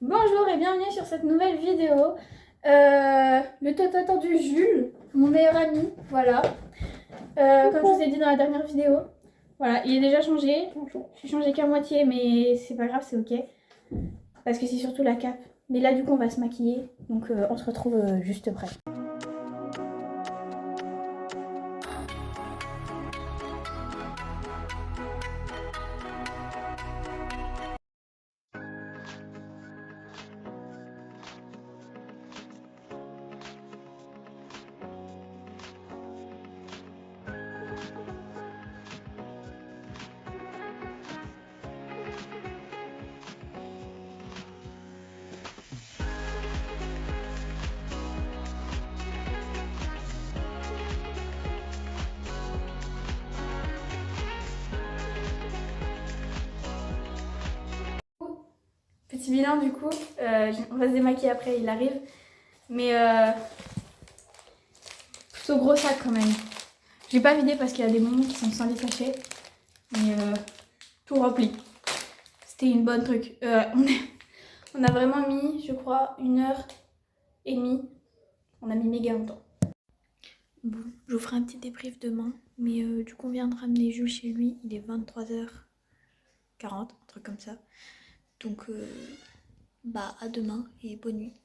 Bonjour et bienvenue sur cette nouvelle vidéo. Le tout attendu Jules, mon meilleur ami, voilà. Comme je vous ai dit dans la dernière vidéo, voilà, il est déjà changé. Je suis changée qu'à moitié, mais c'est pas grave, c'est ok. Parce que c'est surtout la cape. Mais là, du coup, on va se maquiller. Donc, on se retrouve juste après. Petit bilan du coup, on va se démaquiller après, il arrive. Mais plutôt gros sac quand même. Je l'ai pas vidé parce qu'il y a des moments qui sont sans les sachets. Mais tout rempli. C'était une bonne truc. On a vraiment mis, je crois, 1h30. On a mis méga longtemps. Bon, je vous ferai un petit débrief demain. Mais du coup, on vient de ramener Jules chez lui. Il est 23h40, un truc comme ça. Donc, bah, à demain et bonne nuit.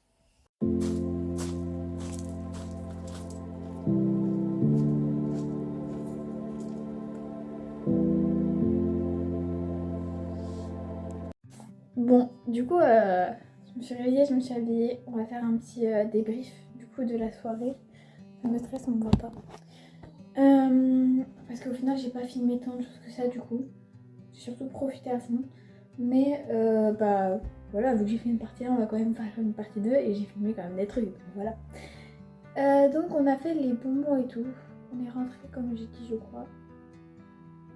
Bon, du coup, je me suis réveillée, je me suis habillée. On va faire un petit débrief du coup de la soirée. Ça me stresse, on me voit pas. Parce qu'au final, j'ai pas filmé tant de choses que ça du coup. J'ai surtout profité à fond. Mais bah voilà, vu que j'ai fait une partie 1, on va quand même faire une partie 2 et j'ai filmé quand même des trucs. Donc voilà. Donc on a fait les bonbons et tout. On est rentré comme j'ai dit, je crois,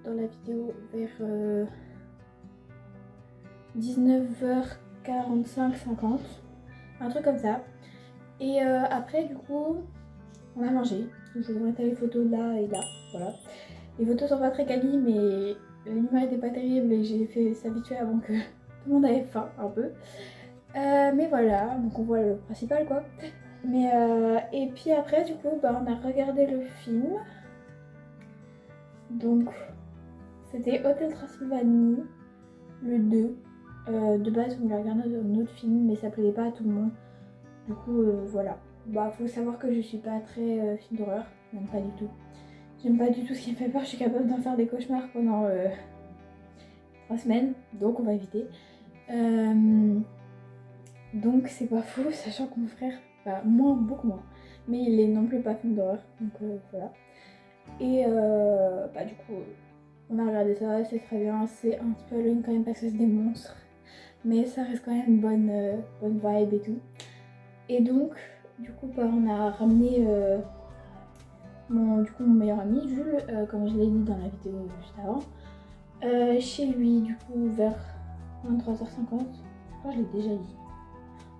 dans la vidéo vers 19h45-50, un truc comme ça. Et après du coup on a mangé. Je vous mettrai les photos là et là, voilà. Les photos sont pas très quali mais l'image était pas terrible et j'ai fait s'habituer avant que tout le monde avait faim un peu. Mais voilà, donc on voit le principal quoi. Mais et puis après du coup bah, on a regardé le film. Donc c'était Hôtel Transylvanie, le 2. De base on l'a regardé dans un autre film mais ça plaisait pas à tout le monde. Du coup voilà. Bah faut savoir que je suis pas très film d'horreur, même pas du tout. J'aime pas du tout ce qui me fait peur, je suis capable d'en faire des cauchemars pendant 3 semaines, donc on va éviter. Donc c'est pas fou, sachant que mon frère, bah moins, beaucoup moins, mais il est non plus pas film d'horreur, donc voilà. Et bah du coup, on a regardé ça, c'est très bien, c'est un petit peu Halloween quand même parce que c'est des monstres, mais ça reste quand même une bonne vibe et tout. Et donc, du coup, bah, on a ramené mon meilleur ami, Jules, comme je l'ai dit dans la vidéo juste avant, chez lui, du coup, vers 23h50, je crois que je l'ai déjà dit.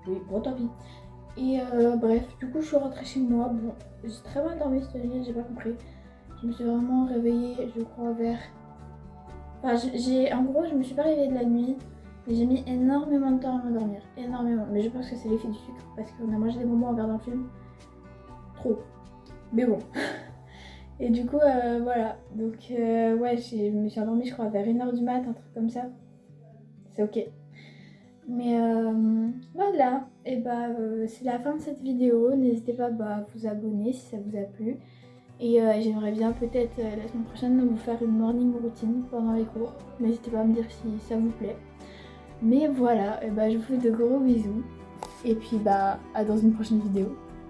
Oui, bon tant pis. Et bref, du coup je suis rentrée chez moi. Bon, j'ai très mal dormi cette nuit, j'ai pas compris. Je me suis vraiment réveillée, je crois, vers... Enfin, en gros, je me suis pas réveillée de la nuit, mais j'ai mis énormément de temps à m'endormir. Énormément. Mais je pense que c'est l'effet du sucre, parce qu'on a mangé des bonbons en regardant le film. Trop. Mais bon. Et du coup, voilà. Donc, ouais, je me suis endormie, je crois, vers 1h du mat, un truc comme ça. C'est ok. Mais voilà, et bah c'est la fin de cette vidéo. N'hésitez pas à vous abonner si ça vous a plu. Et j'aimerais bien peut-être la semaine prochaine vous faire une morning routine pendant les cours. N'hésitez pas à me dire si ça vous plaît. Mais voilà, et bah je vous fais de gros bisous. Et puis bah à dans une prochaine vidéo.